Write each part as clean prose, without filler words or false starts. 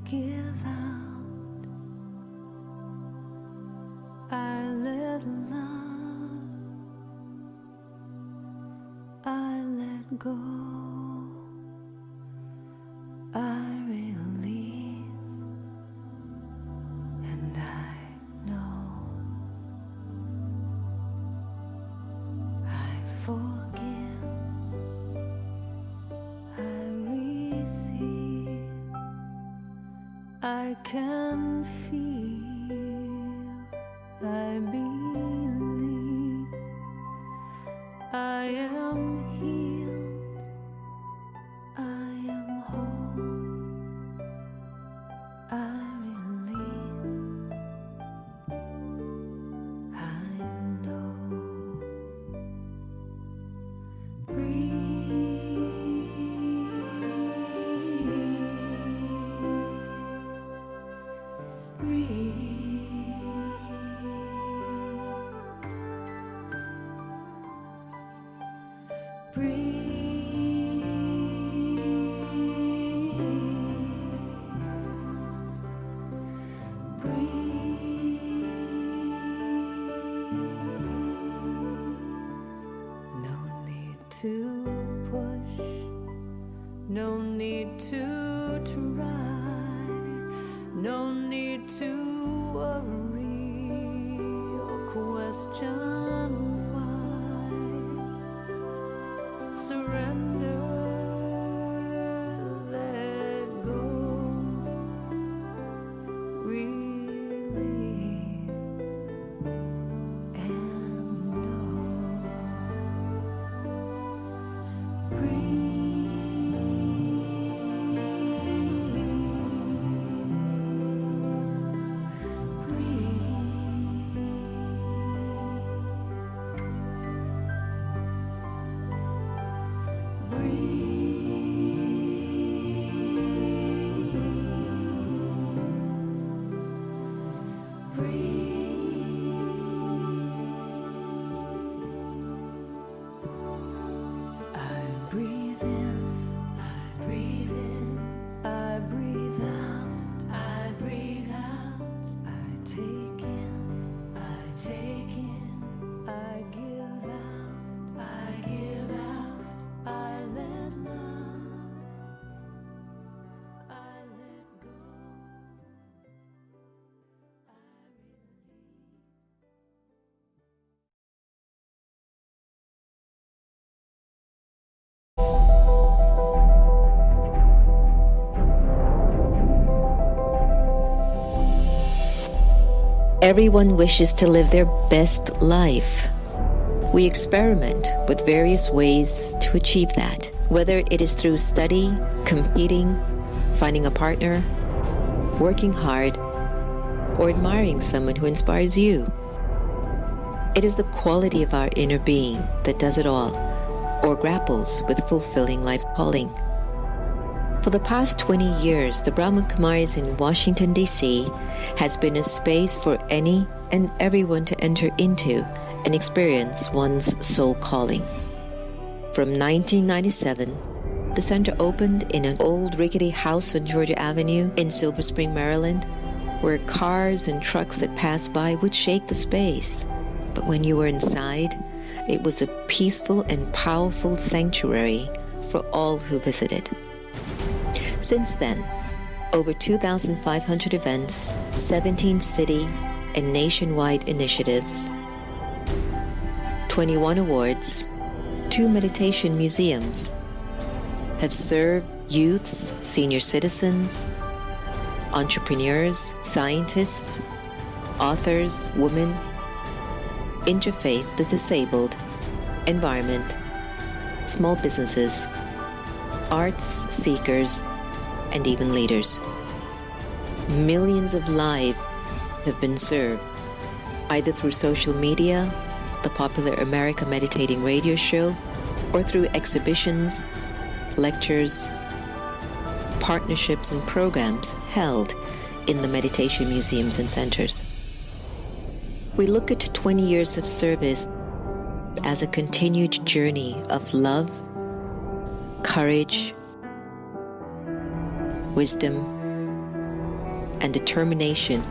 give out, I let love, I let go, I release, and I know I forgive, I receive, I can feel, I believe, I am healed, I am whole, I release, I know. To push, no need to try, no need to worry or question why. Surrender, let go, release, and know. Everyone wishes to live their best life. We experiment with various ways to achieve that, whether it is through study, competing, finding a partner, working hard, or admiring someone who inspires you. It is the quality of our inner being that does it all, or grapples with fulfilling life's calling. For the past 20 years, the Brahma Kumaris in Washington, D.C. has been a space for any and everyone to enter into and experience one's soul calling. From 1997, the center opened in an old rickety house on Georgia Avenue in Silver Spring, Maryland, where cars and trucks that passed by would shake the space. But when you were inside, it was a peaceful and powerful sanctuary for all who visited. Since then, over 2,500 events, 17 city and nationwide initiatives, 21 awards, 2 meditation museums have served youths, senior citizens, entrepreneurs, scientists, authors, women, interfaith, the disabled, environment, small businesses, arts seekers, and even leaders. Millions of lives have been served, either through social media, the popular America Meditating radio show, or through exhibitions, lectures, partnerships, and programs held in the meditation museums and centers. We look at 20 years of service as a continued journey of love, courage, wisdom, and determination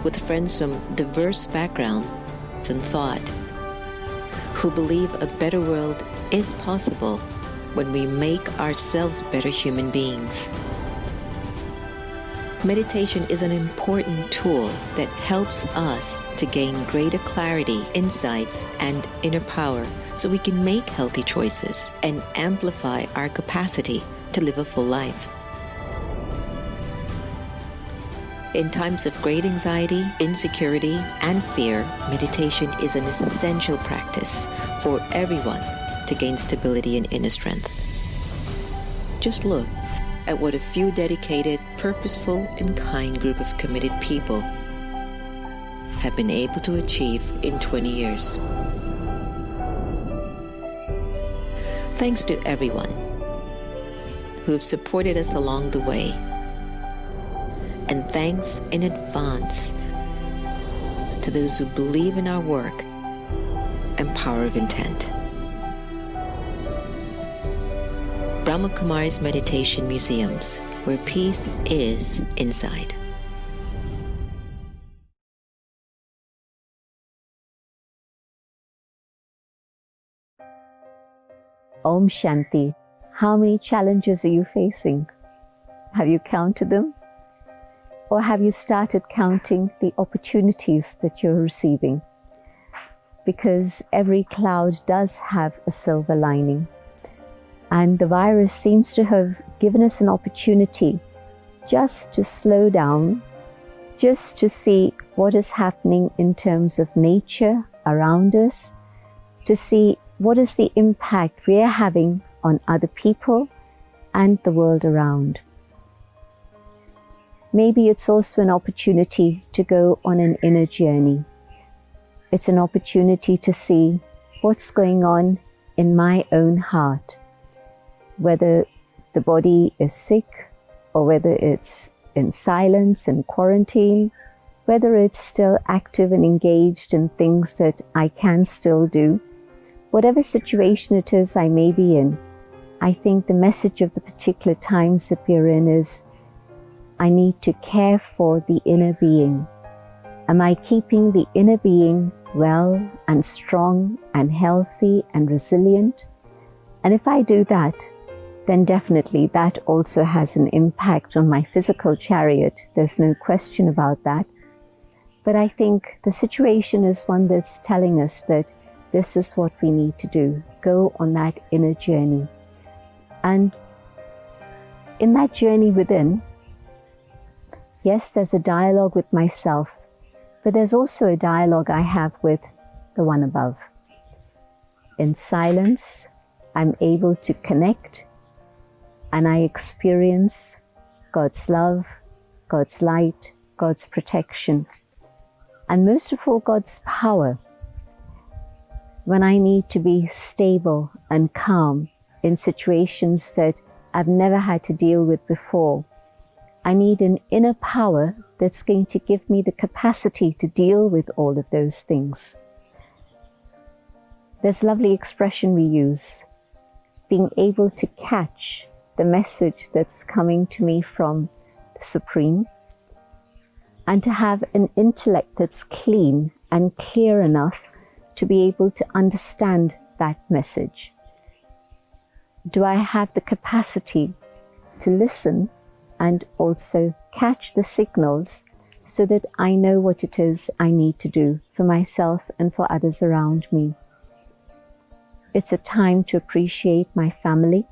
with friends from diverse backgrounds and thought, who believe a better world is possible when we make ourselves better human beings. Meditation is an important tool that helps us to gain greater clarity, insights, and inner power so we can make healthy choices and amplify our capacity to live a full life. In times of great anxiety, insecurity, and fear, meditation is an essential practice for everyone to gain stability and inner strength. Just look at what a few dedicated, purposeful, and kind group of committed people have been able to achieve in 20 years. Thanks to everyone who have supported us along the way. And thanks in advance to those who believe in our work and power of intent. Brahma Kumaris Meditation Museums, where peace is inside. Om Shanti. How many challenges are you facing? Have you counted them? Or have you started counting the opportunities that you're receiving? Because every cloud does have a silver lining. And the virus seems to have given us an opportunity just to slow down, just to see what is happening in terms of nature around us, to see what is the impact we are having on other people and the world around. Maybe it's also an opportunity to go on an inner journey. It's an opportunity to see what's going on in my own heart, whether the body is sick or whether it's in silence and quarantine, whether it's still active and engaged in things that I can still do. Whatever situation it is I may be in, I think the message of the particular times that we're in is, I need to care for the inner being. Am I keeping the inner being well and strong and healthy and resilient? And if I do that, then definitely that also has an impact on my physical chariot. There's no question about that. But I think the situation is one that's telling us that this is what we need to do. Go on that inner journey. And in that journey within, yes, there's a dialogue with myself, but there's also a dialogue I have with the one above. In silence, I'm able to connect and I experience God's love, God's light, God's protection, and most of all, God's power. When I need to be stable and calm in situations that I've never had to deal with before, I need an inner power that's going to give me the capacity to deal with all of those things. There's a lovely expression we use, being able to catch the message that's coming to me from the Supreme, and to have an intellect that's clean and clear enough to be able to understand that message. Do I have the capacity to listen and also catch the signals so that I know what it is I need to do for myself and for others around me? It's a time to appreciate my family,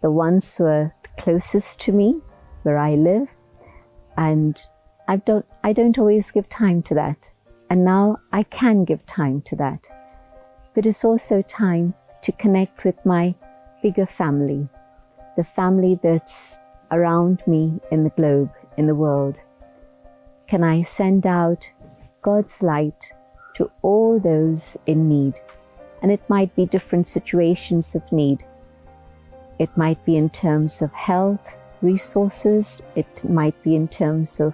the ones who are closest to me, where I live, and I don't always give time to that. And now I can give time to that. But it's also time to connect with my bigger family, the family that's around me in the globe, in the world. Can I send out God's light to all those in need? And it might be different situations of need. It might be in terms of health resources. It might be in terms of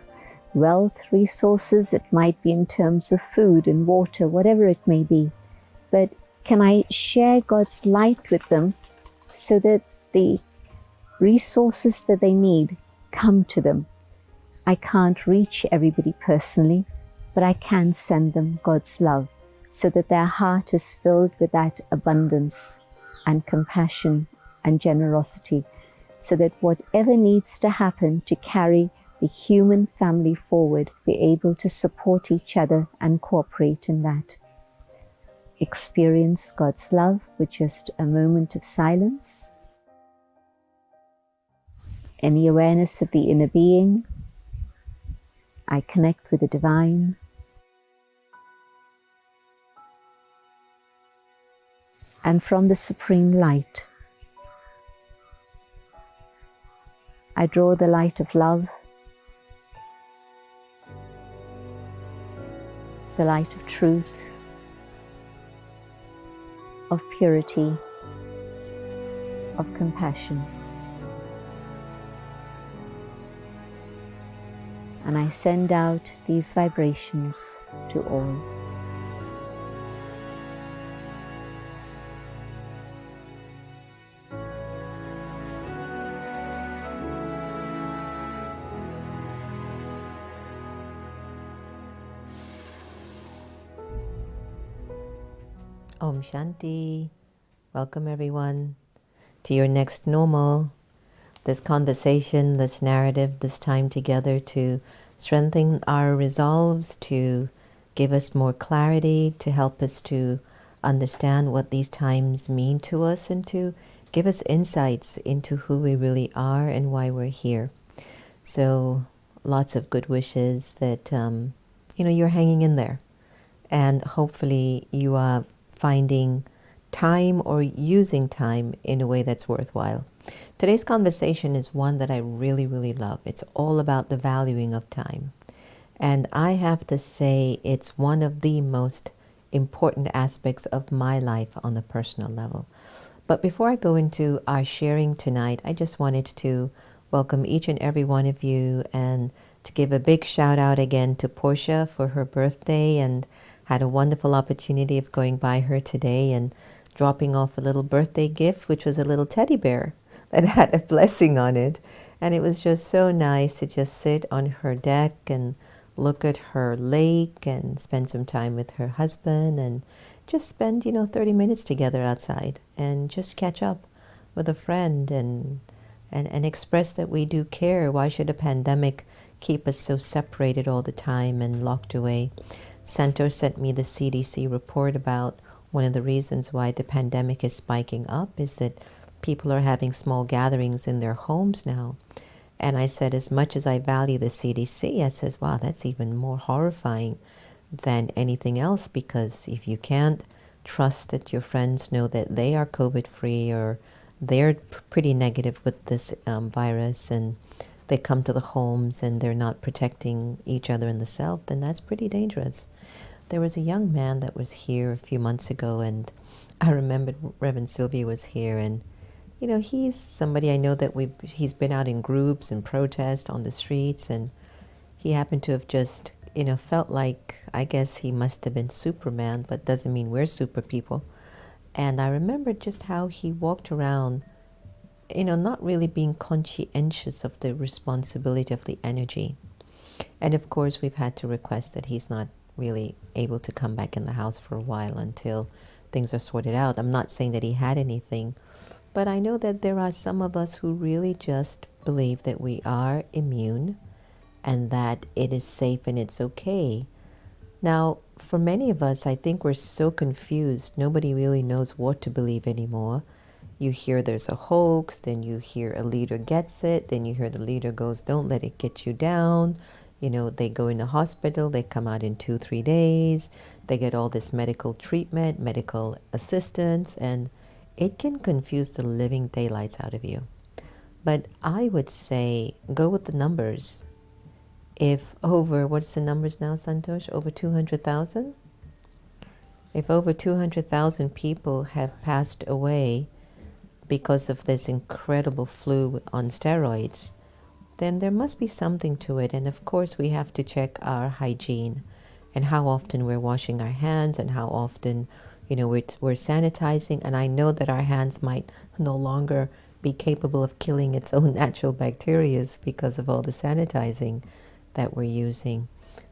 wealth resources. It might be in terms of food and water, whatever it may be. But can I share God's light with them so that the resources that they need come to them? I can't reach everybody personally, but I can send them God's love so that their heart is filled with that abundance and compassion and generosity, so that whatever needs to happen to carry the human family forward, be able to support each other and cooperate in that. Experience God's love with just a moment of silence. Any awareness of the inner being. I connect with the divine. And from the supreme light, I draw the light of love, the light of truth, of purity, of compassion. And I send out these vibrations to all. Om Shanti. Welcome everyone to your next normal. This conversation, this narrative, this time together to strengthen our resolves, to give us more clarity, to help us to understand what these times mean to us, and to give us insights into who we really are and why we're here. So lots of good wishes that you're hanging in there, and hopefully you are finding time or using time in a way that's worthwhile. Today's conversation is one that I really, really love. It's all about the valuing of time. And I have to say it's one of the most important aspects of my life on a personal level. But before I go into our sharing tonight, I just wanted to welcome each and every one of you and to give a big shout out again to Portia for her birthday, and had a wonderful opportunity of going by her today and dropping off a little birthday gift, which was a little teddy bear that had a blessing on it. And it was just so nice to just sit on her deck and look at her lake and spend some time with her husband and just spend, 30 minutes together outside and just catch up with a friend and express that we do care. Why should a pandemic keep us so separated all the time and locked away? Santosh sent me the CDC report about one of the reasons why the pandemic is spiking up is that people are having small gatherings in their homes now. And I said, as much as I value the CDC, I says, wow, that's even more horrifying than anything else, because if you can't trust that your friends know that they are COVID-free or they're pretty negative with this virus, and they come to the homes and they're not protecting each other and the self, then that's pretty dangerous. There was a young man that was here a few months ago, and I remembered Reverend Sylvia was here, and he's somebody I know that he's been out in groups and protests on the streets, and he happened to have just felt like, I guess he must have been Superman, but doesn't mean we're super people. And I remember just how he walked around, not really being conscientious of the responsibility of the energy. And of course, we've had to request that he's not really able to come back in the house for a while until things are sorted out. I'm not saying that he had anything, but I know that there are some of us who really just believe that we are immune and that it is safe and it's okay. Now, for many of us, I think we're so confused. Nobody really knows what to believe anymore. You hear there's a hoax, then you hear a leader gets it, then you hear the leader goes, don't let it get you down. They go in the hospital, they come out in 2-3 days, they get all this medical treatment, medical assistance, and it can confuse the living daylights out of you. But I would say, go with the numbers. If what's the numbers now, Santosh? Over 200,000? If over 200,000 people have passed away because of this incredible flu on steroids, then there must be something to it. And of course, we have to check our hygiene and how often we're washing our hands and how often, we're sanitizing. And I know that our hands might no longer be capable of killing its own natural bacteria because of all the sanitizing. that we're using.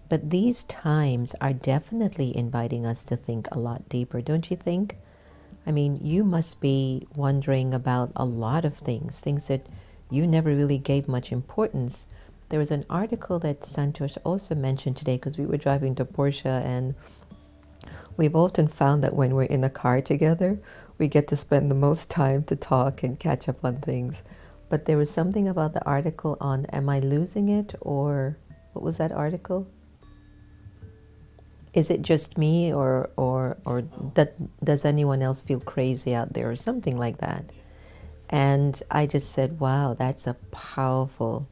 But these times are definitely inviting us to think a lot deeper, don't you think? I mean, you must be wondering about a lot of things that you never really gave much importance. There was an article that Santosh also mentioned today because we were driving to Portia, and we've often found that when we're in a car together, we get to spend the most time to talk and catch up on things. But there was something about the article on, am I losing it? Or what was that article? Is it just me, or that, does anyone else feel crazy out there, or something like that? And I just said, wow, that's a powerful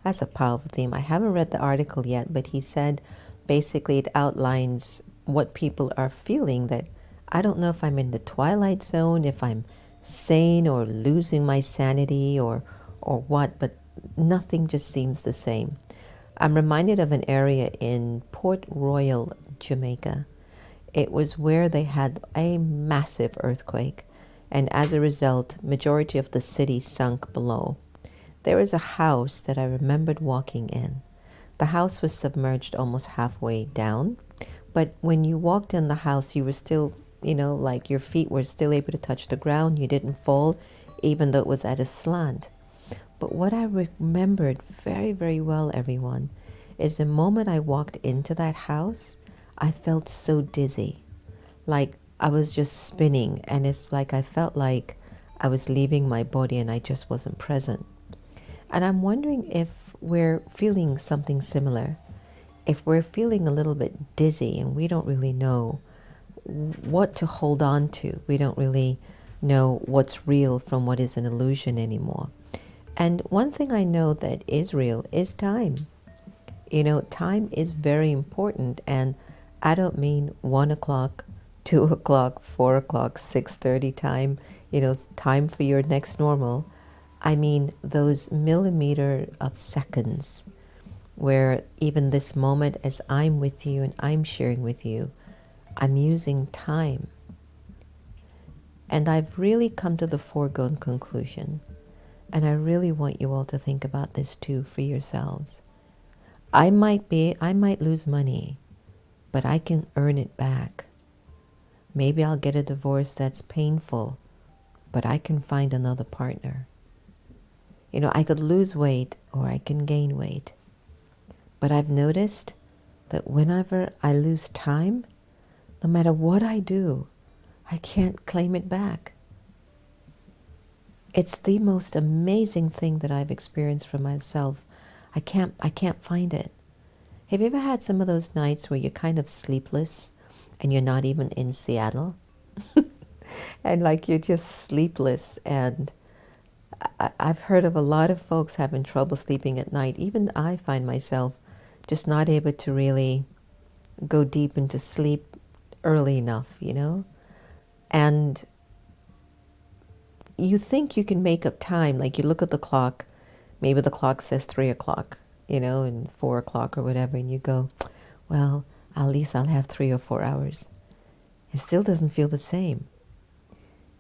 theme. I haven't read the article yet, but he said basically it outlines what people are feeling, that I don't know if I'm in the twilight zone, if I'm sane or losing my sanity or what, but nothing just seems the same. I'm reminded of an area in Port Royal, Jamaica. It was where they had a massive earthquake, and as a result, majority of the city sunk below. There is a house that I remembered walking in. The house was submerged almost halfway down, but when you walked in the house, you were still, like your feet were still able to touch the ground. You didn't fall, even though it was at a slant. But what I remembered very, very well, everyone, is the moment I walked into that house, I felt so dizzy. Like I was just spinning, and it's like I felt like I was leaving my body and I just wasn't present. And I'm wondering if we're feeling something similar. If we're feeling a little bit dizzy and we don't really know what to hold on to. We don't really know what's real from what is an illusion anymore. And one thing I know that is real is time. Time is very important, and I don't mean 1 o'clock, 2 o'clock, 4 o'clock, 6:30 time, time for your next normal. I mean those millimeter of seconds where even this moment as I'm with you and I'm sharing with you, I'm using time. And I've really come to the foregone conclusion, and I really want you all to think about this too for yourselves. I might lose money, but I can earn it back. Maybe I'll get a divorce that's painful, but I can find another partner. I could lose weight or I can gain weight. But I've noticed that whenever I lose time, no matter what I do, I can't claim it back. It's the most amazing thing that I've experienced for myself. I can't find it. Have you ever had some of those nights where you're kind of sleepless and you're not even in Seattle? And like you're just sleepless, and I've heard of a lot of folks having trouble sleeping at night. Even I find myself just not able to really go deep into sleep early enough, And you think you can make up time, like you look at the clock, maybe the clock says 3 o'clock, and 4 o'clock or whatever, and you go, well, at least I'll have 3 or 4 hours. It still doesn't feel the same.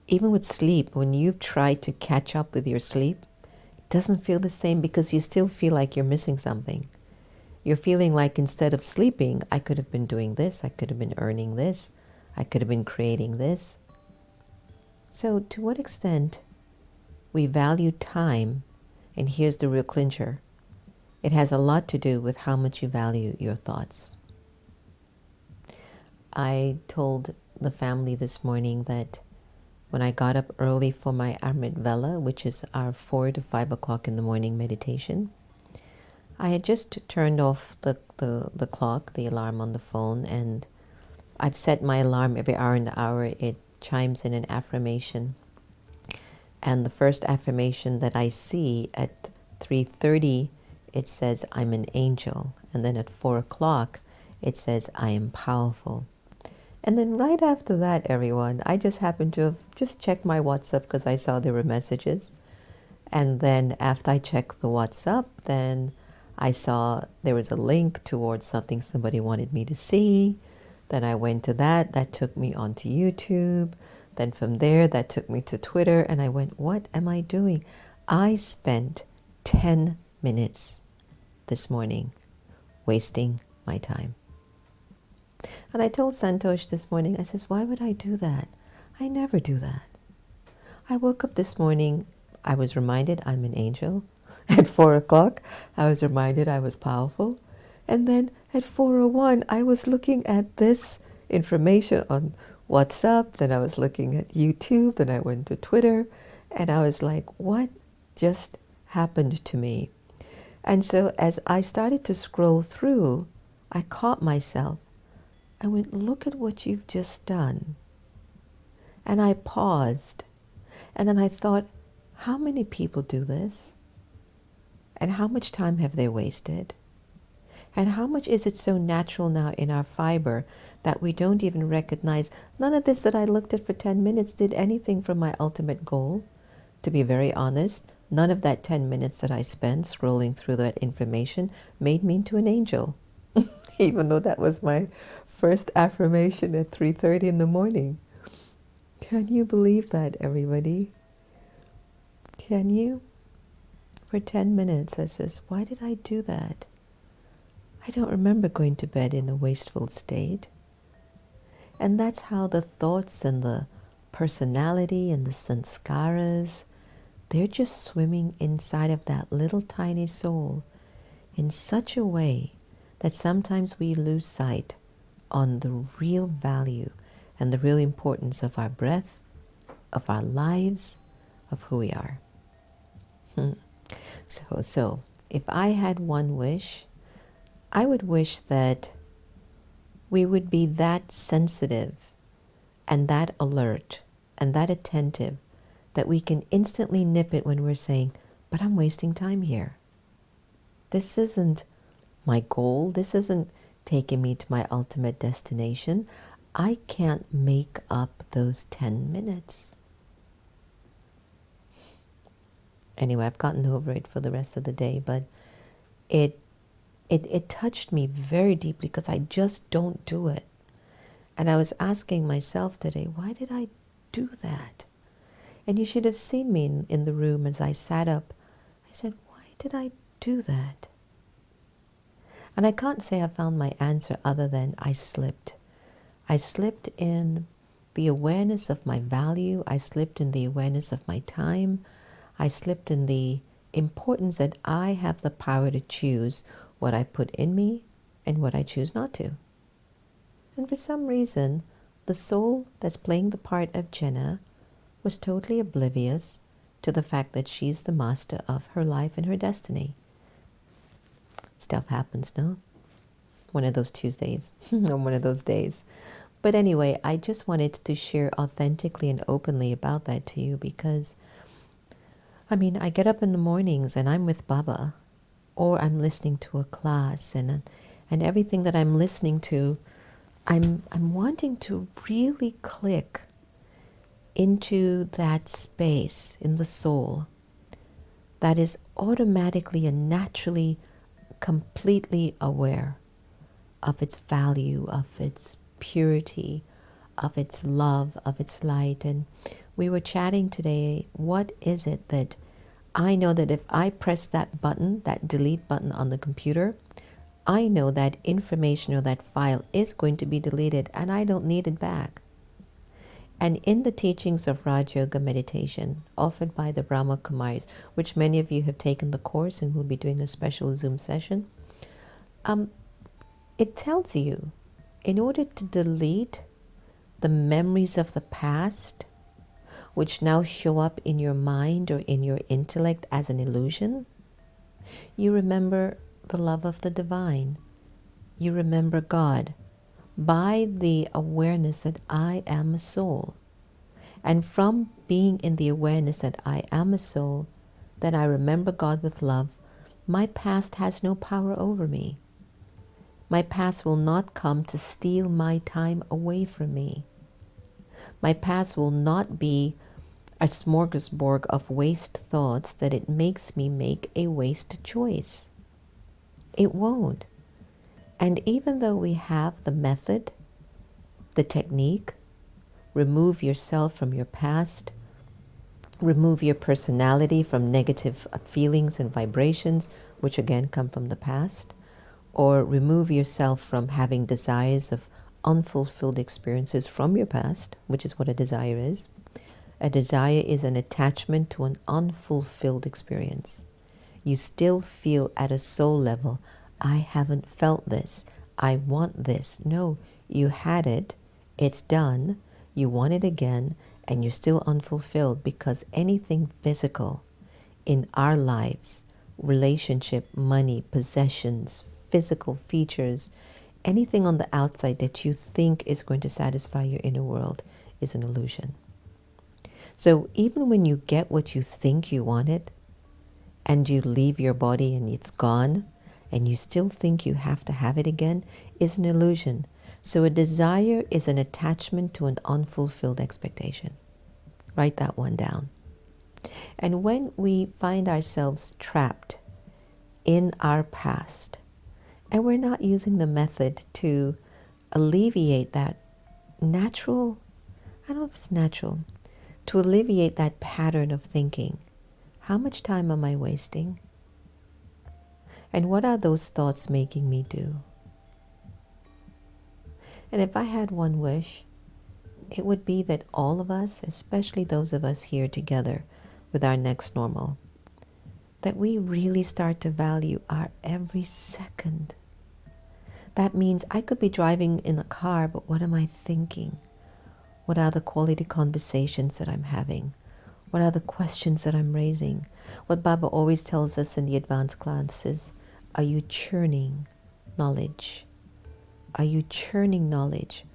Even with sleep, when you've tried to catch up with your sleep, it doesn't feel the same because you still feel like you're missing something. You're feeling like instead of sleeping, I could have been doing this, I could have been earning this, I could have been creating this. So to what extent we value time, and here's the real clincher, it has a lot to do with how much you value your thoughts. I told the family this morning that when I got up early for my Amrit Vela, which is our 4 to 5 o'clock in the morning meditation, I had just turned off the clock, the alarm on the phone, and I've set my alarm every hour and hour. It chimes in an affirmation. And the first affirmation that I see at 3:30, it says, I'm an angel. And then at 4 o'clock, it says, I am powerful. And then right after that, everyone, I just happened to have just checked my WhatsApp because I saw there were messages. And then after I checked the WhatsApp, then I saw there was a link towards something somebody wanted me to see. Then I went to that. That took me onto YouTube. Then from there, that took me to Twitter. And I went, what am I doing? I spent 10 minutes this morning wasting my time. And I told Santosh this morning, I says, why would I do that? I never do that. I woke up this morning, I was reminded I'm an angel. At 4 o'clock, I was reminded I was powerful. And then at 4:01, I was looking at this information on WhatsApp, then I was looking at YouTube, then I went to Twitter, and I was like, what just happened to me? And so as I started to scroll through, I caught myself. I went, look at what you've just done. And I paused. And then I thought, how many people do this? And how much time have they wasted? And how much is it so natural now in our fiber that we don't even recognize none of this that I looked at for 10 minutes did anything for my ultimate goal? To be very honest, none of that 10 minutes that I spent scrolling through that information made me into an angel, even though that was my first affirmation at 3:30 in the morning. Can you believe that, everybody? Can you? For 10 minutes, I says, why did I do that? I don't remember going to bed in a wasteful state. And that's how the thoughts and the personality and the sanskaras, they're just swimming inside of that little tiny soul in such a way that sometimes we lose sight on the real value and the real importance of our breath, of our lives, of who we are. So if I had one wish, I would wish that we would be that sensitive and that alert and that attentive that we can instantly nip it when we're saying, but I'm wasting time here. This isn't my goal. This isn't taking me to my ultimate destination. I can't make up those 10 minutes. Anyway, I've gotten over it for the rest of the day, but it touched me very deeply because I just don't do it. And I was asking myself today, why did I do that? And you should have seen me in the room as I sat up. I said, why did I do that? And I can't say I found my answer other than I slipped. I slipped in the awareness of my value. I slipped in the awareness of my time. I slipped in the importance that I have the power to choose what I put in me and what I choose not to. And for some reason, the soul that's playing the part of Jenna was totally oblivious to the fact that she's the master of her life and her destiny. Stuff happens, no? One of those Tuesdays, or one of those days. But anyway, I just wanted to share authentically and openly about that to you because, I mean, I get up in the mornings and I'm with Baba, or I'm listening to a class, and everything that I'm listening to, I'm wanting to really click into that space in the soul that is automatically and naturally completely aware of its value, of its purity, of its love, of its light. And we were chatting today, what is it that I know that if I press that button, that delete button on the computer, I know that information or that file is going to be deleted and I don't need it back. And in the teachings of Raj Yoga meditation offered by the Brahma Kumaris, which many of you have taken the course and will be doing a special Zoom session, it tells you in order to delete the memories of the past, which now show up in your mind or in your intellect as an illusion, you remember the love of the divine. You remember God by the awareness that I am a soul. And from being in the awareness that I am a soul, that I remember God with love, my past has no power over me. My past will not come to steal my time away from me. My past will not be a smorgasbord of waste thoughts that it makes me make a waste choice. It won't. And even though we have the method, the technique, remove yourself from your past, remove your personality from negative feelings and vibrations, which again come from the past, or remove yourself from having desires of unfulfilled experiences from your past, which is what a desire is. A desire is an attachment to an unfulfilled experience. You still feel at a soul level, I haven't felt this, I want this. No, you had it, it's done, you want it again, and you're still unfulfilled, because anything physical in our lives, relationship, money, possessions, physical features, anything on the outside that you think is going to satisfy your inner world is an illusion. So even when you get what you think you wanted, and you leave your body and it's gone, and you still think you have to have it again, is an illusion. So a desire is an attachment to an unfulfilled expectation. Write that one down. And when we find ourselves trapped in our past, and we're not using the method to alleviate that natural, I don't know if it's natural, to alleviate that pattern of thinking, how much time am I wasting? And what are those thoughts making me do? And if I had one wish, it would be that all of us, especially those of us here together with our next normal, that we really start to value our every second. That means I could be driving in a car, but what am I thinking? What are the quality conversations that I'm having? What are the questions that I'm raising? What Baba always tells us in the advanced classes, are you churning knowledge? Are you churning knowledge?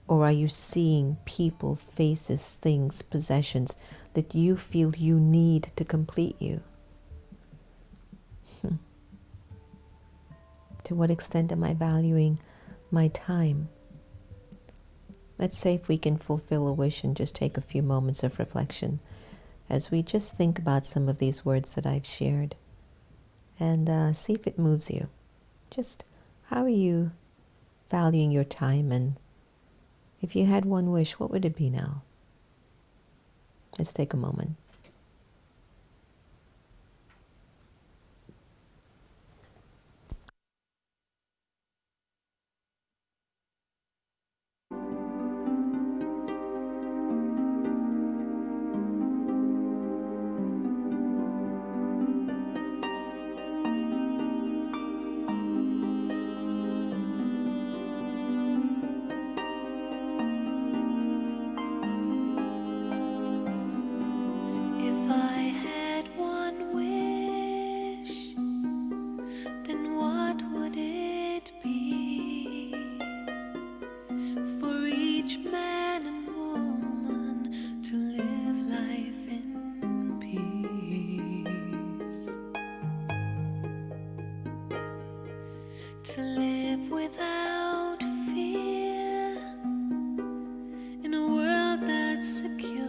Or are you seeing people, faces, things, possessions that you feel you need to complete you? To what extent am I valuing my time? Let's say if we can fulfill a wish and just take a few moments of reflection as we just think about some of these words that I've shared, and see if it moves you. Just how are you valuing your time? And if you had one wish, what would it be now? Let's take a moment. If I had one wish, then what would it be? For each man and woman to live life in peace, to live without fear in a world that's secure.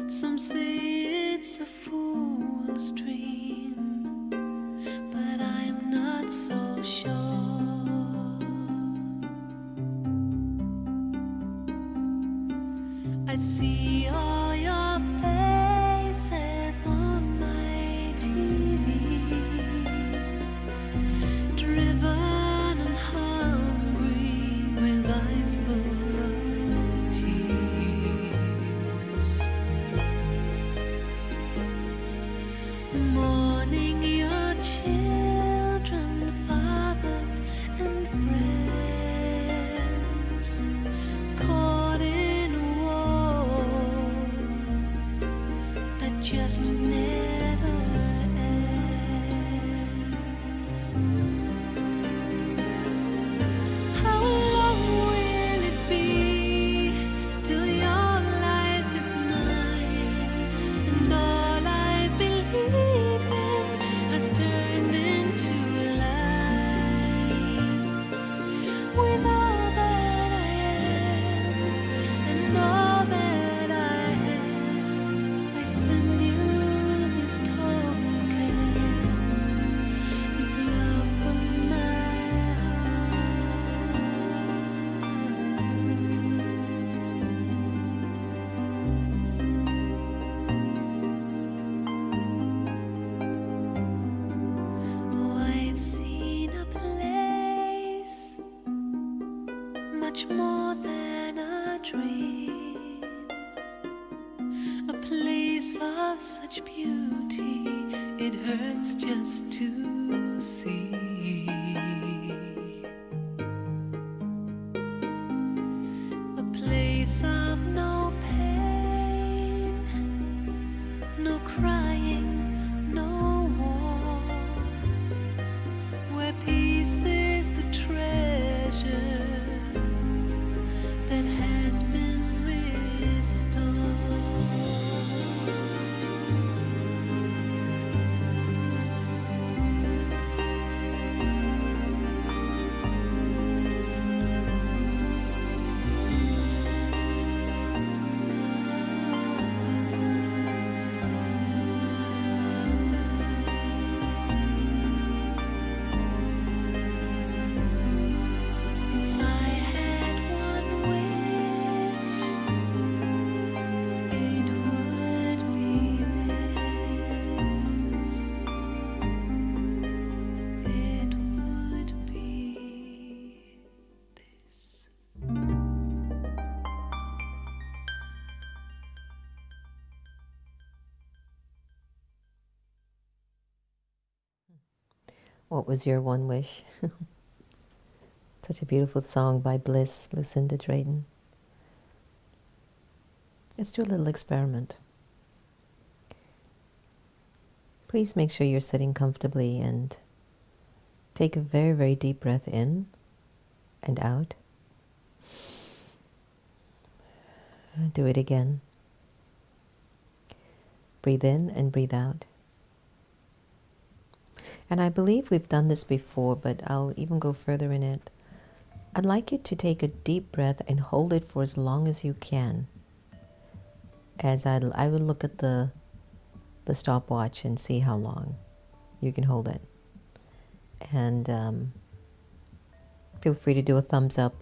Some say it's a fool's dream, but I'm not so sure. I see all your faces on my TV, hurts just to see a place of no pain, no crying, no war, where peace is the treasure that has been restored. If I had one wish, it would be this. It would be this. What was your one wish? Such a beautiful song by Bliss, Lucinda Drayton. Let's do a little experiment. Please make sure you're sitting comfortably and take a very, very deep breath in and out. Do it again. Breathe in and breathe out. And I believe we've done this before, but I'll even go further in it. I'd like you to take a deep breath and hold it for as long as you can. As I will look at the stopwatch and see how long you can hold it. And feel free to do a thumbs up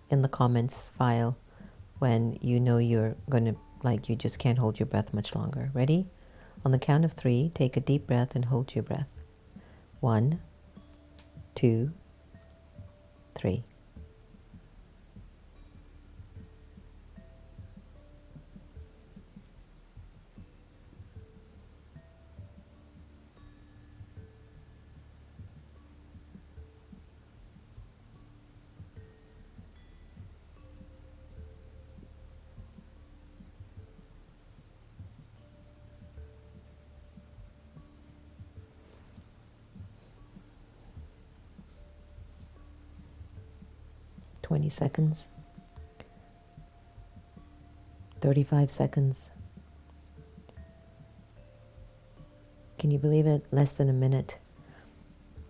in the comments file when you know you're going to, you just can't hold your breath much longer. Ready? On the count of 3, take a deep breath and hold your breath. 1, 2, 3. "20 seconds, 35 seconds. Can you believe it? Less than a minute.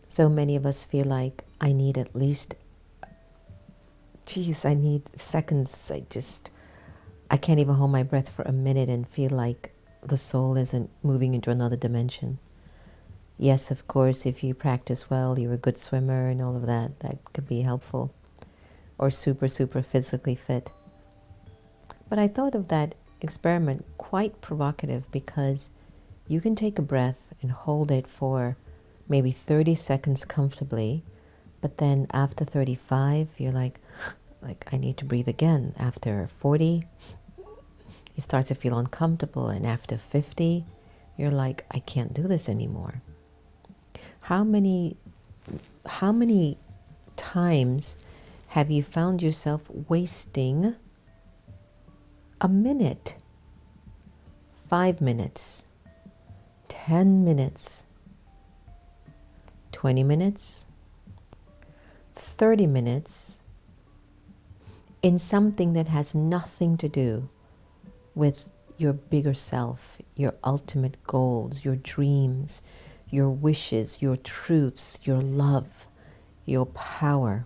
So many of us feel like I need at least, I need seconds. I can't even hold my breath for a minute and feel like the soul isn't moving into another dimension. Yes, of course, if you practice well, you're a good swimmer and all of that, that could be helpful. Or super, super physically fit. But I thought of that experiment quite provocative because you can take a breath and hold it for maybe 30 seconds comfortably, but then after 35, you're like, I need to breathe again. After 40, you start to feel uncomfortable, and after 50, you're like, I can't do this anymore. How many times have you found yourself wasting a minute, 5 minutes, 10 minutes, 20 minutes, 30 minutes in something that has nothing to do with your bigger self, your ultimate goals, your dreams, your wishes, your truths, your love, your power?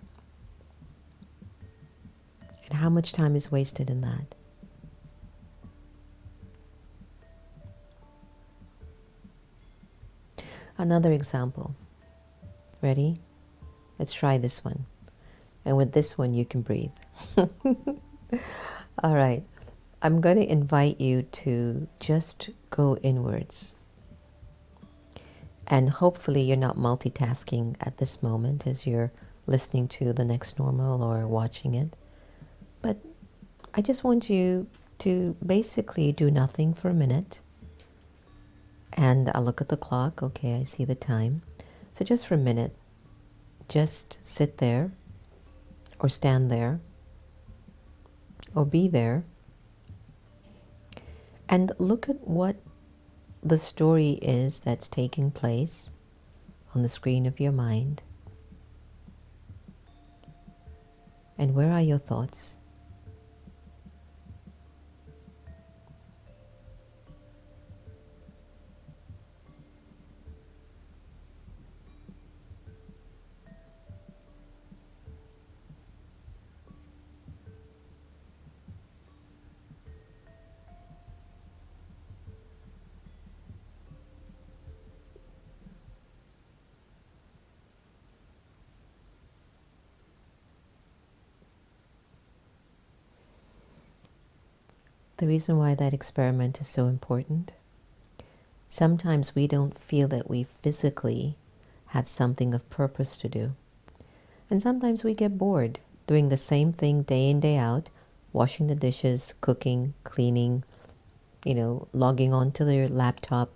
And how much time is wasted in that? Another example. Ready? Let's try this one. And with this one, you can breathe. All right. I'm going to invite you to just go inwards. And hopefully you're not multitasking at this moment as you're listening to the next normal or watching it. But I just want you to basically do nothing for a minute. And I'll look at the clock. Okay, I see the time. So just for a minute, just sit there or stand there or be there and look at what the story is that's taking place on the screen of your mind. And where are your thoughts? The reason why that experiment is so important, sometimes we don't feel that we physically have something of purpose to do. And sometimes we get bored doing the same thing day in, day out, washing the dishes, cooking, cleaning, logging onto their laptop,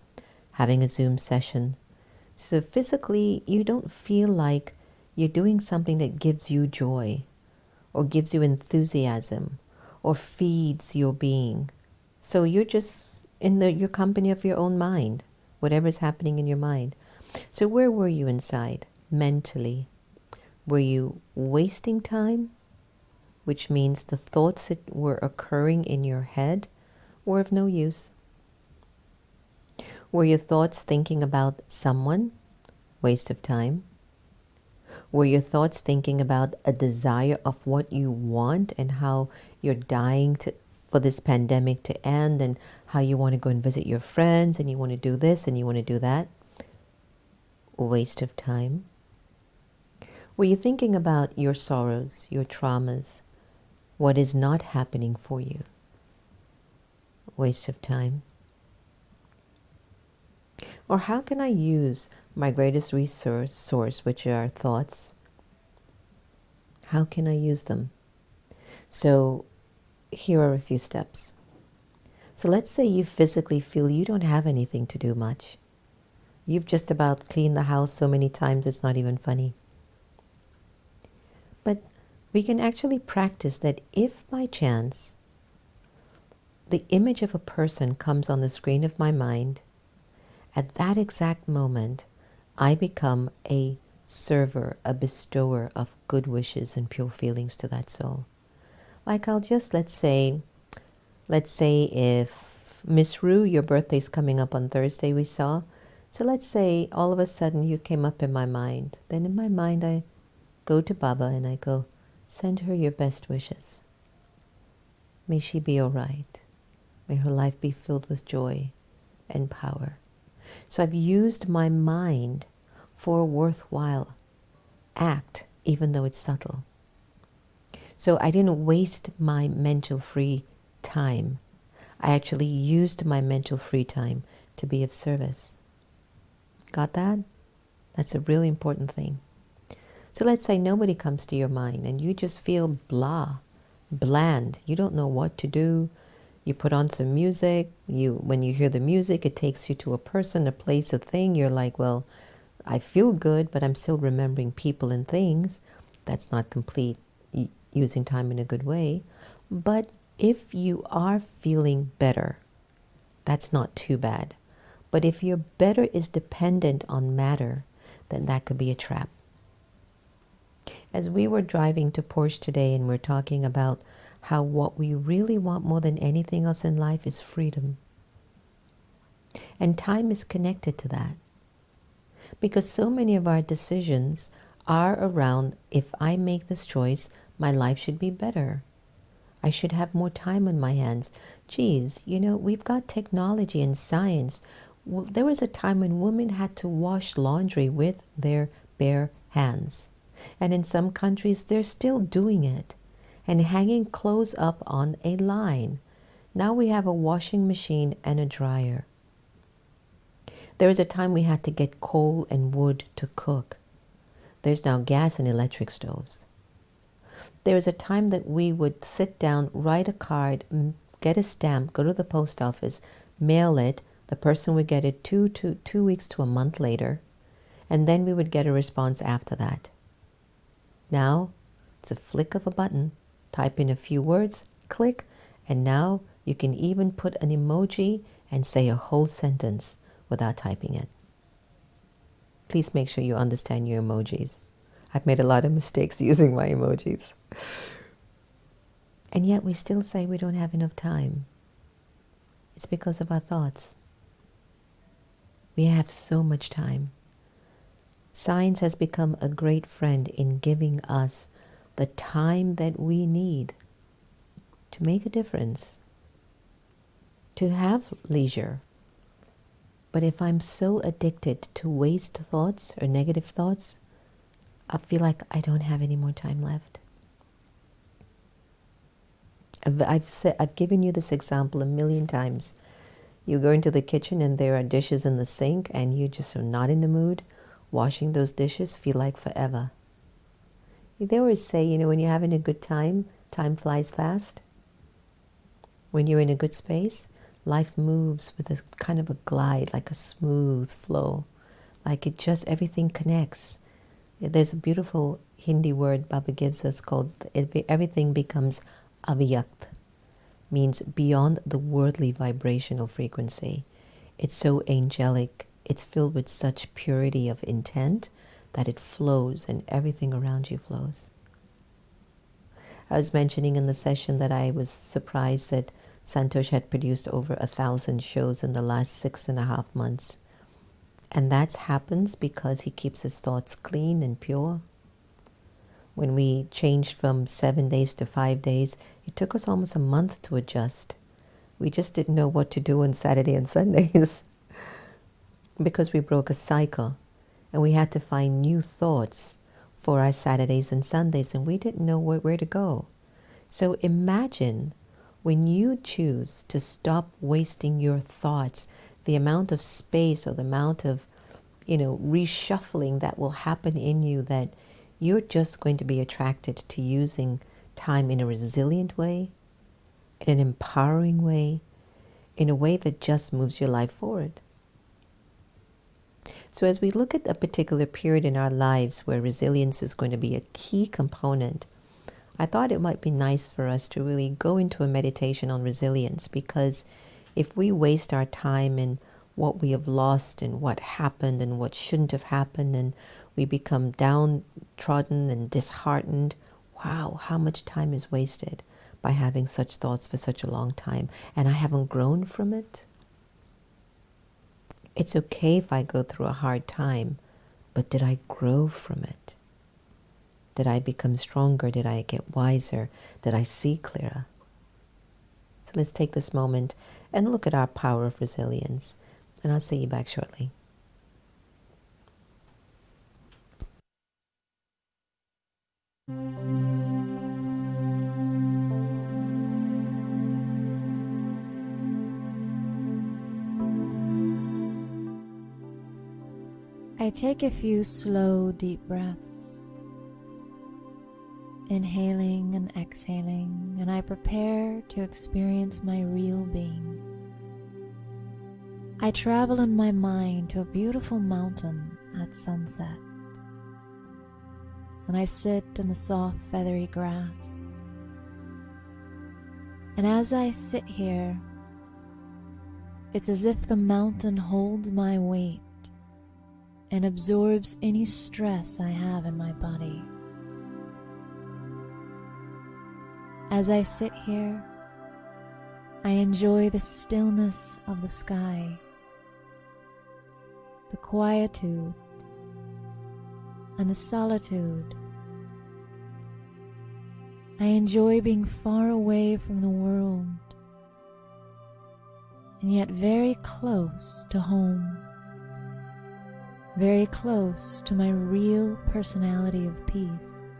having a Zoom session. So physically, you don't feel like you're doing something that gives you joy or gives you enthusiasm or feeds your being. So you're just in your company of your own mind, whatever's happening in your mind. So where were you inside, mentally? Were you wasting time, which means the thoughts that were occurring in your head were of no use? Were your thoughts thinking about someone? Waste of time. Were your thoughts thinking about a desire of what you want and how you're dying for this pandemic to end and how you want to go and visit your friends and you want to do this and you want to do that? Waste of time. Were you thinking about your sorrows, your traumas, what is not happening for you? Waste of time. Or how can I use my greatest source, which are thoughts? How can I use them? So here are a few steps. So let's say you physically feel you don't have anything to do much. You've just about cleaned the house so many times it's not even funny. But we can actually practice that if by chance the image of a person comes on the screen of my mind, at that exact moment, I become a server, a bestower of good wishes and pure feelings to that soul. Like I'll just, let's say if Miss Rue, your birthday's coming up on Thursday, we saw. So let's say all of a sudden you came up in my mind. Then in my mind I go to Baba and I go, send her your best wishes. May she be all right. May her life be filled with joy and power. So I've used my mind for a worthwhile act, even though it's subtle. So I didn't waste my mental free time. I actually used my mental free time to be of service. Got that? That's a really important thing. So let's say nobody comes to your mind and you just feel bland. You don't know what to do. You put on some music. When you hear the music, it takes you to a person, a place, a thing. You're like, well, I feel good, but I'm still remembering people and things. That's not complete using time in a good way. But if you are feeling better, that's not too bad. But if your better is dependent on matter, then that could be a trap. As we were driving to Porsche today and we're talking about how what we really want more than anything else in life is freedom. And time is connected to that. Because so many of our decisions are around, if I make this choice, my life should be better. I should have more time on my hands. Geez, we've got technology and science. There was a time when women had to wash laundry with their bare hands. And in some countries, they're still doing it. And hanging clothes up on a line. Now we have a washing machine and a dryer. There was a time we had to get coal and wood to cook. There's now gas and electric stoves. There was a time that we would sit down, write a card, get a stamp, go to the post office, mail it. The The person would get it two weeks to a month later, and then we would get a response after that. Now, it's a flick of a button, type in a few words, click, and now you can even put an emoji and say a whole sentence without typing it. Please make sure you understand your emojis. I've made a lot of mistakes using my emojis. And yet we still say we don't have enough time. It's because of our thoughts. We have so much time. Science has become a great friend in giving us the time that we need to make a difference, to have leisure. But if I'm so addicted to waste thoughts or negative thoughts, I feel like I don't have any more time left. I've given you this example a million times. You go into the kitchen and there are dishes in the sink and you just are not in the mood. Washing those dishes feel like forever. They always say, when you're having a good time, time flies fast. When you're in a good space, life moves with a kind of a glide, like a smooth flow. Like everything connects. There's a beautiful Hindi word Baba gives us called, everything becomes avyakt, means beyond the worldly vibrational frequency. It's so angelic, it's filled with such purity of intent that it flows and everything around you flows. I was mentioning in the session that I was surprised that Santosh had produced over 1,000 shows in the last 6.5 months. And that happens because he keeps his thoughts clean and pure. When we changed from 7 days to 5 days, it took us almost a month to adjust. We just didn't know what to do on Saturday and Sundays because we broke a cycle and we had to find new thoughts for our Saturdays and Sundays, and we didn't know where to go. So imagine when you choose to stop wasting your thoughts, the amount of space or the amount of, reshuffling that will happen in you, that you're just going to be attracted to using time in a resilient way, in an empowering way, in a way that just moves your life forward. So as we look at a particular period in our lives where resilience is going to be a key component, I thought it might be nice for us to really go into a meditation on resilience, because if we waste our time in what we have lost and what happened and what shouldn't have happened, and we become downtrodden and disheartened, wow, how much time is wasted by having such thoughts for such a long time, and I haven't grown from it. It's okay if I go through a hard time, but did I grow from it? Did I become stronger? Did I get wiser? Did I see clearer? So let's take this moment and look at our power of resilience. And I'll see you back shortly. I take a few slow, deep breaths, inhaling and exhaling, and I prepare to experience my real being. I travel in my mind to a beautiful mountain at sunset, and I sit in the soft, feathery grass. And as I sit here, it's as if the mountain holds my weight and absorbs any stress I have in my body. As I sit here, I enjoy the stillness of the sky, the quietude, and the solitude. I enjoy being far away from the world, and yet very close to home, very close to my real personality of peace.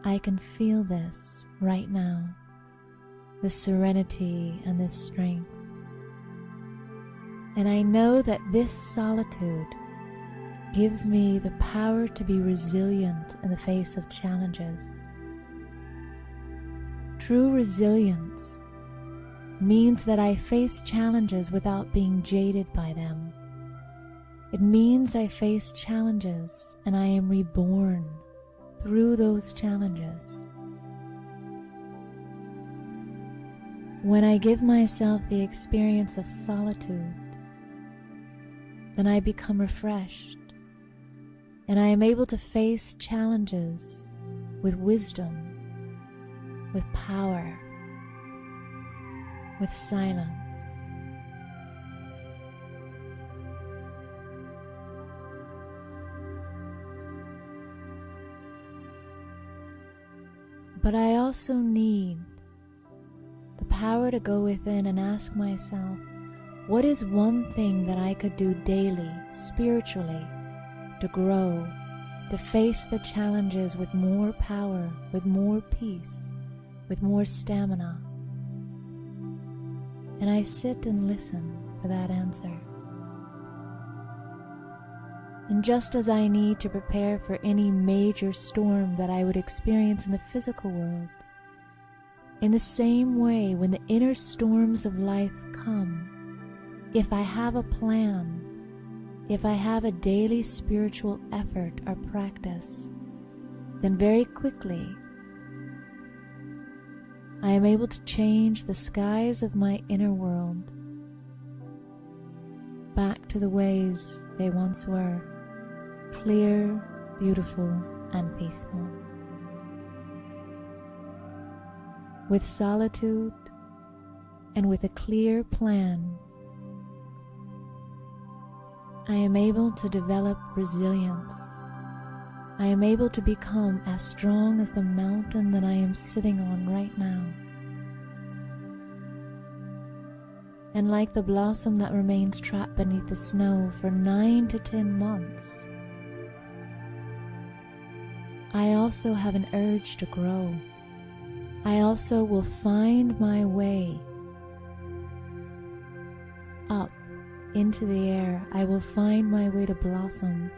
I can feel this right now, this serenity and this strength. And I know that this solitude gives me the power to be resilient in the face of challenges. True resilience means that I face challenges without being jaded by them. It means I face challenges and I am reborn through those challenges. When I give myself the experience of solitude, then I become refreshed and I am able to face challenges with wisdom, with power, with silence. But I also need the power to go within and ask myself, what is one thing that I could do daily, spiritually, to grow, to face the challenges with more power, with more peace, with more stamina? And I sit and listen for that answer. And just as I need to prepare for any major storm that I would experience in the physical world, in the same way, when the inner storms of life come, if I have a plan, if I have a daily spiritual effort or practice, then very quickly I am able to change the skies of my inner world back to the ways they once were, clear, beautiful, and peaceful. With solitude and with a clear plan, I am able to develop resilience. I am able to become as strong as the mountain that I am sitting on right now. And like the blossom that remains trapped beneath the snow for 9 to 10 months, I also have an urge to grow. I also will find my way up into the air. I will find my way to blossom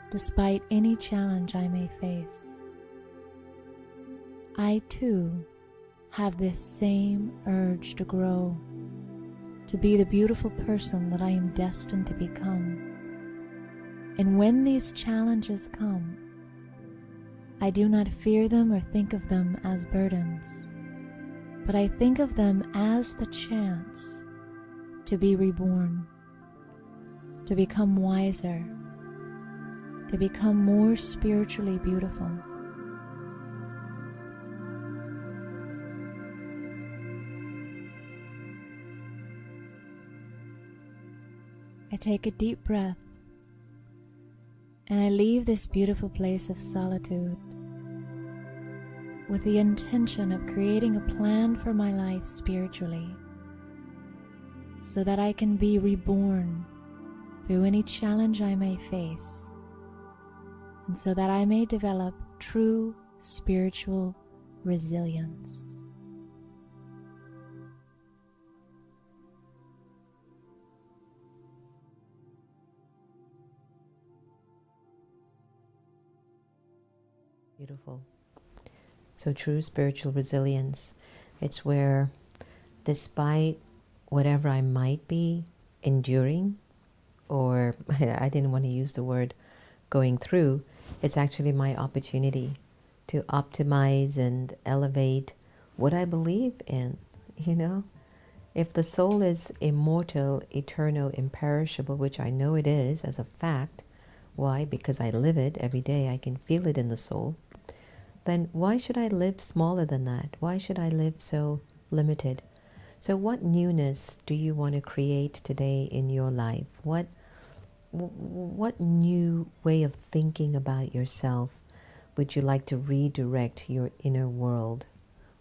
despite any challenge I may face. I too have this same urge to grow, to be the beautiful person that I am destined to become. And when these challenges come, I do not fear them or think of them as burdens, but I think of them as the chance to be reborn, to become wiser, to become more spiritually beautiful. I take a deep breath and I leave this beautiful place of solitude with the intention of creating a plan for my life spiritually, so that I can be reborn through any challenge I may face, and so that I may develop true spiritual resilience. Beautiful. So true spiritual resilience. It's where, despite whatever I might be enduring, or I didn't want to use the word going through, it's actually my opportunity to optimize and elevate what I believe in, you know? If the soul is immortal, eternal, imperishable, which I know it is as a fact, why? Because I live it every day, I can feel it in the soul. Then why should I live smaller than that? Why should I live so limited? So what newness do you want to create today in your life? What new way of thinking about yourself would you like to redirect your inner world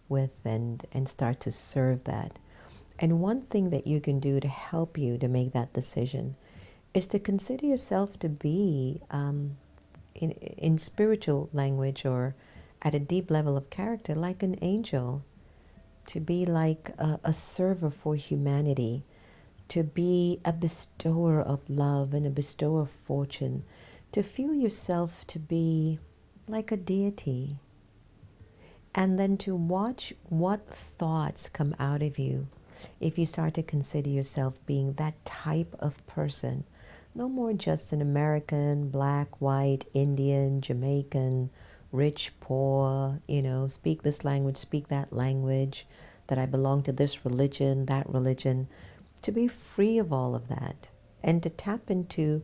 with and start to serve that? And one thing that you can do to help you to make that decision is to consider yourself to be, in spiritual language or at a deep level of character, like an angel, to be like a server for humanity, to be a bestower of love and a bestower of fortune, to feel yourself to be like a deity. And then to watch what thoughts come out of you if you start to consider yourself being that type of person. No more just an American, black, white, Indian, Jamaican, rich, poor, speak this language, speak that language, that I belong to this religion, that religion. To be free of all of that and to tap into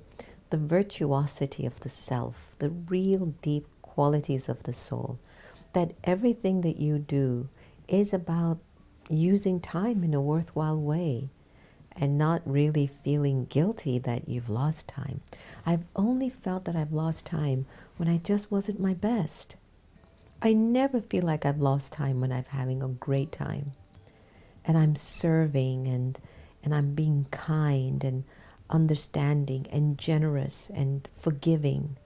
the virtuosity of the self, the real deep qualities of the soul, that everything that you do is about using time in a worthwhile way and not really feeling guilty that you've lost time. I've only felt that I've lost time when I just wasn't my best. I never feel like I've lost time when I'm having a great time and I'm serving and I'm being kind and understanding and generous and forgiving.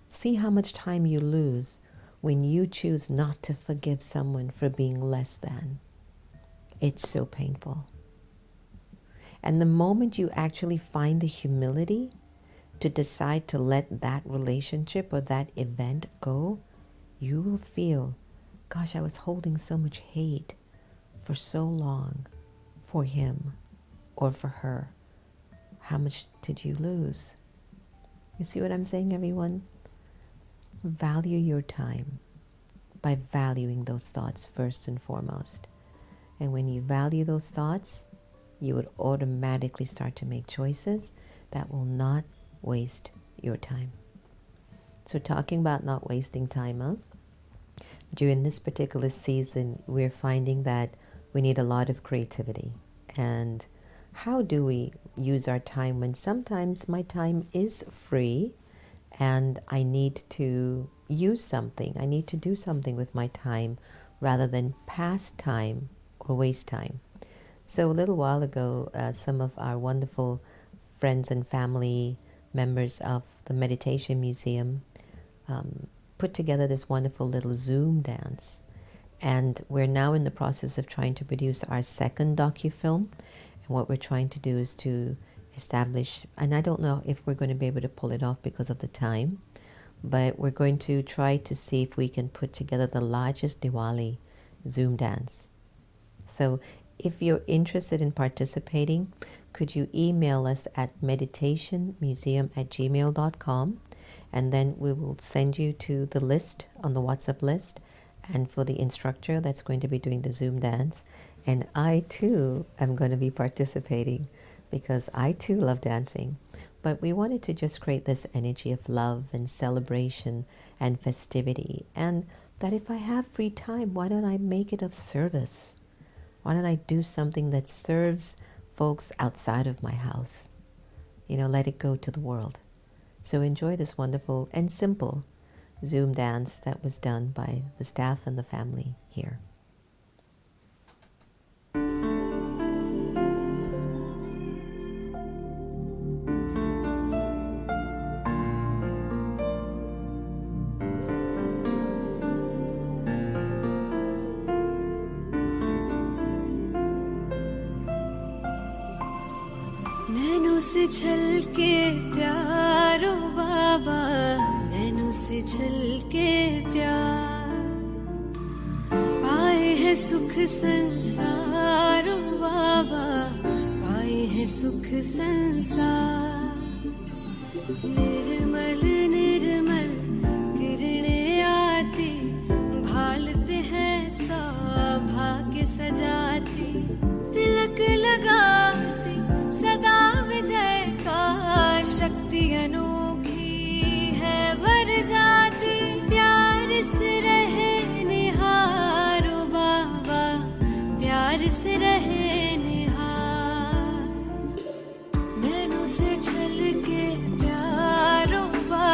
See how much time you lose when you choose not to forgive someone for being less than. It's so painful. And the moment you actually find the humility to decide to let that relationship or that event go, you will feel, gosh, I was holding so much hate for so long for him or for her. How much did you lose? You see what I'm saying, everyone? Value your time by valuing those thoughts first and foremost. And when you value those thoughts, you would automatically start to make choices that will not waste your time. So talking about not wasting time, during this particular season, we're finding that we need a lot of creativity. And how do we use our time when sometimes my time is free and I need to use something, I need to do something with my time rather than pass time or waste time. So a little while ago, some of our wonderful friends and family members of the Meditation Museum put together this wonderful little Zoom dance. And we're now in the process of trying to produce our second docu-film. And what we're trying to do is to establish, and I don't know if we're going to be able to pull it off because of the time, but we're going to try to see if we can put together the largest Diwali Zoom dance. So if you're interested in participating, could you email us at meditationmuseum@gmail.com, and then we will send you to the list on the WhatsApp list and for the instructor that's going to be doing the Zoom dance. And I too am going to be participating because I too love dancing. But we wanted to just create this energy of love and celebration and festivity, and that if I have free time, why don't I make it of service? Why don't I do something that serves folks outside of my house? Let it go to the world. So enjoy this wonderful and simple Zoom dance that was done by the staff and the family here. नैनों से छलके प्यारो बाबा, नैनों से छलके प्यार, पाए है सुख संसारो बाबा, पाए है सुख संसार। निर्मल निर्मल किरणें आती, भालते हैं सौभाग्य सजाती, तिलक लगाती सदा विजय का, शक्ति अनोखी है भर जाती, प्यार से रहे निहारो बाबा, प्यार से रहे निहार। नैनों से छलके प्यारो बाबा,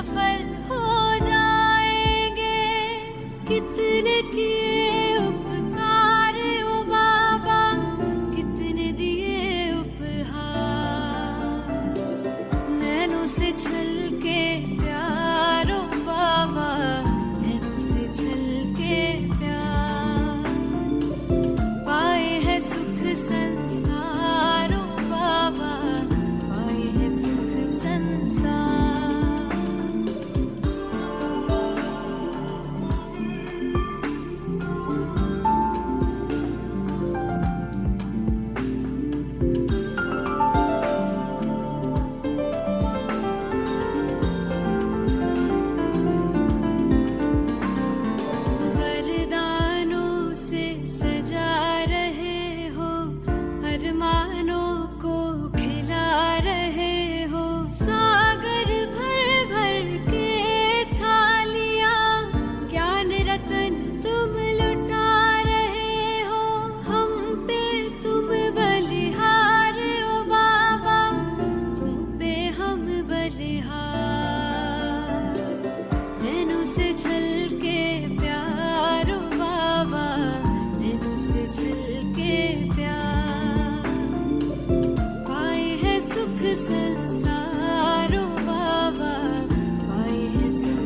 सफल हो जाएंगे कितने किए उपकार ओ बाबा कितने दिए उपहार नैनों से छलके प्यार ओ बाबा नैनों से छलके प्यार पाए है सुख संसार ओ बाबा पाए है सुख संसार वरदानों से सजा रहे हो अरमानों को खिला रहे हो सागर भर भर के थालियां ज्ञान रतन तुम लुटा रहे हो हम पे तुम बलिहार ओ बाबा तुम पे हम बलिहार नैनों से छलके प्यार ओ बाबा नैनों से छलके प्यार पाए है सुख संसार ओ बाबा पाए है सुख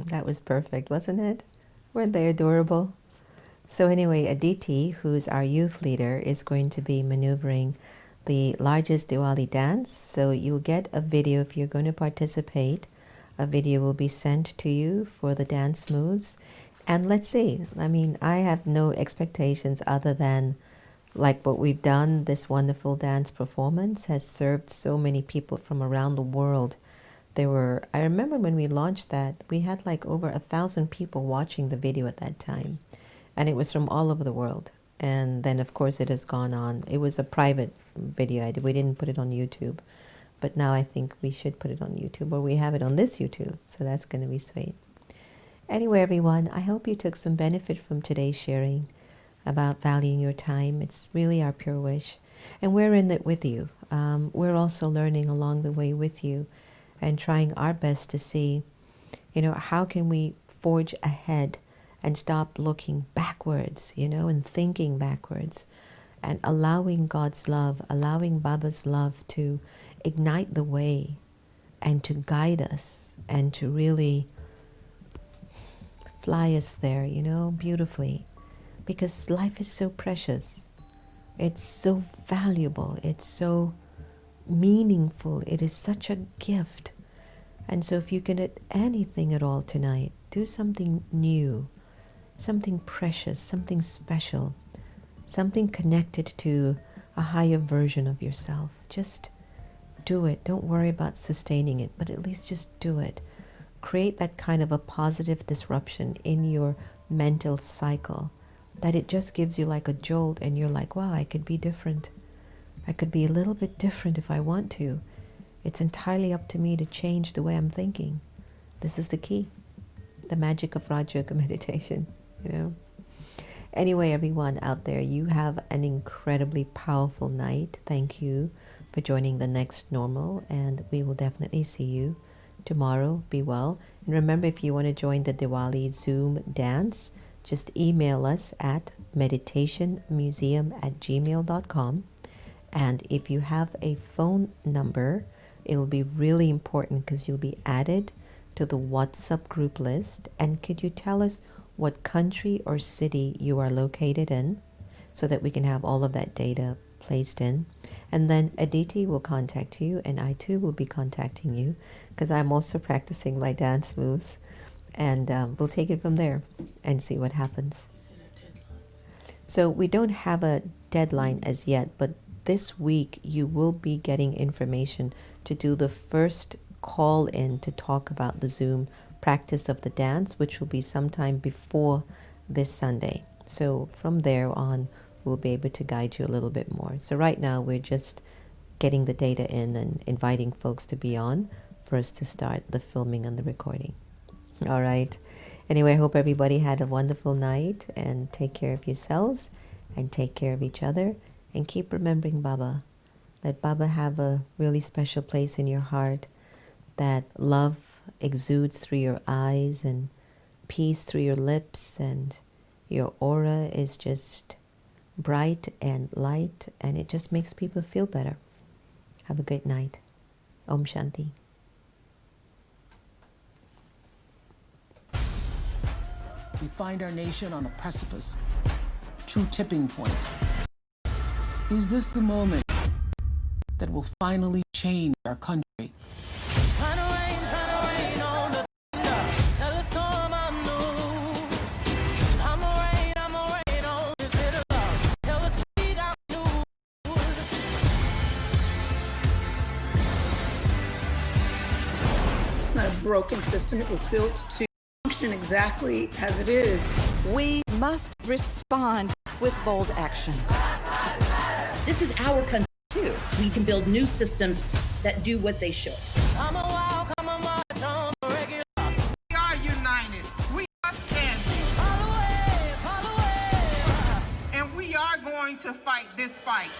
That was perfect, wasn't it? Weren't they adorable? So anyway, Aditi, who's our youth leader, is going to be maneuvering the largest Diwali dance. So you'll get a video if you're going to participate. A video will be sent to you for the dance moves. And let's see. I mean, I have no expectations other than like what we've done. This wonderful dance performance has served so many people from around the world. I remember when we launched that, we had like over 1,000 people watching the video at that time. And it was from all over the world. And then of course it has gone on. It was a private video. We didn't put it on YouTube. But now I think we should put it on YouTube, or we have it on this YouTube. So that's going to be sweet. Anyway, everyone, I hope you took some benefit from today's sharing about valuing your time. It's really our pure wish. And we're in it with you. We're also learning along the way with you and trying our best to see, how can we forge ahead and stop looking backwards, and thinking backwards, and allowing God's love, allowing Baba's love to ignite the way and to guide us and to really fly us there, beautifully. Because life is so precious. It's so valuable. It's so meaningful. It is such a gift. And so if you can do anything at all tonight, do something new, something precious, something special, something connected to a higher version of yourself. Just do it. Don't worry about sustaining it, but at least just do it. Create that kind of a positive disruption in your mental cycle that it just gives you like a jolt and you're like, wow, I could be different. I could be a little bit different if I want to. It's entirely up to me to change the way I'm thinking. This is the key. The magic of Raja Yoga meditation, Anyway, everyone out there, you have an incredibly powerful night. Thank you for joining the next normal, and we will definitely see you tomorrow. Be well. And remember, if you want to join the Diwali Zoom dance, just email us at meditationmuseum@gmail.com. And if you have a phone number, it'll be really important because you'll be added to the WhatsApp group list. And could you tell us what country or city you are located in so that we can have all of that data placed in? And then Aditi will contact you, and I too will be contacting you because I'm also practicing my dance moves. And we'll take it from there and see what happens. So we don't have a deadline as yet, but this week you will be getting information to do the first call in to talk about the Zoom practice of the dance, which will be sometime before this Sunday. So from there on, we'll be able to guide you a little bit more. So right now we're just getting the data in and inviting folks to be on for us to start the filming and the recording. All right. Anyway, I hope everybody had a wonderful night, and take care of yourselves and take care of each other, and keep remembering Baba. Let Baba have a really special place in your heart, that love exudes through your eyes and peace through your lips, and your aura is just bright and light, and it just makes people feel better. Have a great night. Om Shanti. We find our nation on a precipice, true tipping point. Is this the moment that will finally change our country? It's not a broken system. It was built to function exactly as it is. We must respond with bold action. This is our country too. We can build new systems that do what they should. We are united. We are standing. And we are going to fight this fight.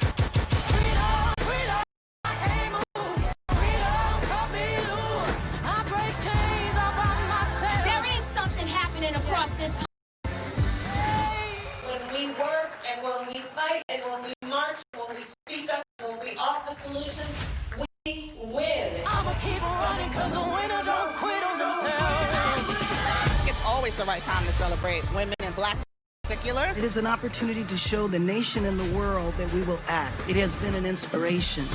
There is something happening across this country. When we work and when we fight and when we march, when we speak up, when we offer solutions, we win. I'ma keep running because the winner don't quit on themselves. It's always the right time to celebrate women and Black in particular. It is an opportunity to show the nation and the world that we will act. It has been an inspiration.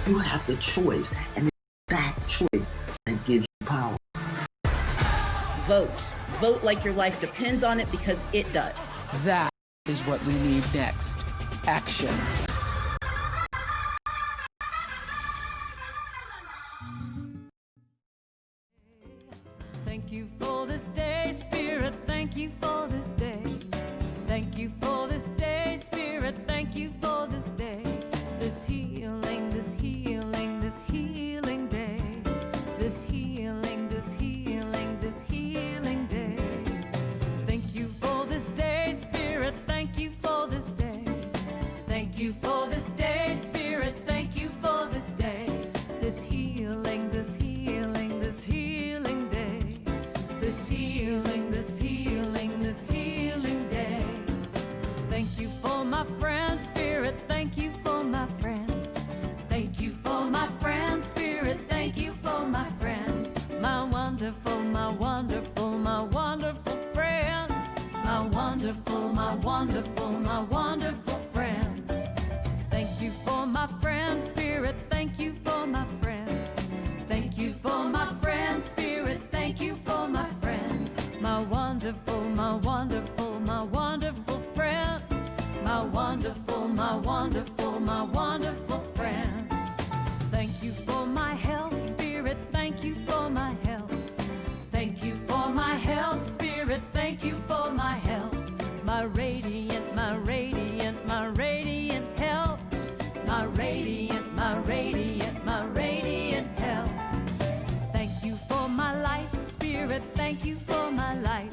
You have the choice, and it's that choice that gives you power. Vote. Vote like your life depends on it, because it does. That is what we need next. Action. Thank you for this day, Spirit. Thank you for this day. Thank you for this day, Spirit. Thank you for this day. This healing, this healing, this healing day. This healing, this healing, this healing day. Thank you for this day, Spirit. Thank you for this day. Thank you for this day, Spirit. Thank you for this day. This healing, this healing, this healing day. This healing, this healing, this healing day. Thank you for my friends, Spirit. Thank you for my friends. Thank you for my friends, Spirit. Thank you for my friends. My wonderful, my wonderful, my wonderful friends. My wonderful, my wonderful, my wonderful friends. Thank you for my friends, Spirit. Thank you for my friends. Thank you for my friends, Spirit. Thank you for my friends. My wonderful, my wonderful, my wonderful friends. My wonderful, my wonderful, my wonderful friends. Thank you for my health, Spirit. Thank you for my health. Thank you for my health, Spirit. Thank you for my health. My radiant, my radiant, my radiant health. My radiant, my radiant, my radiant health. Thank you for my life, Spirit. Thank you for my life.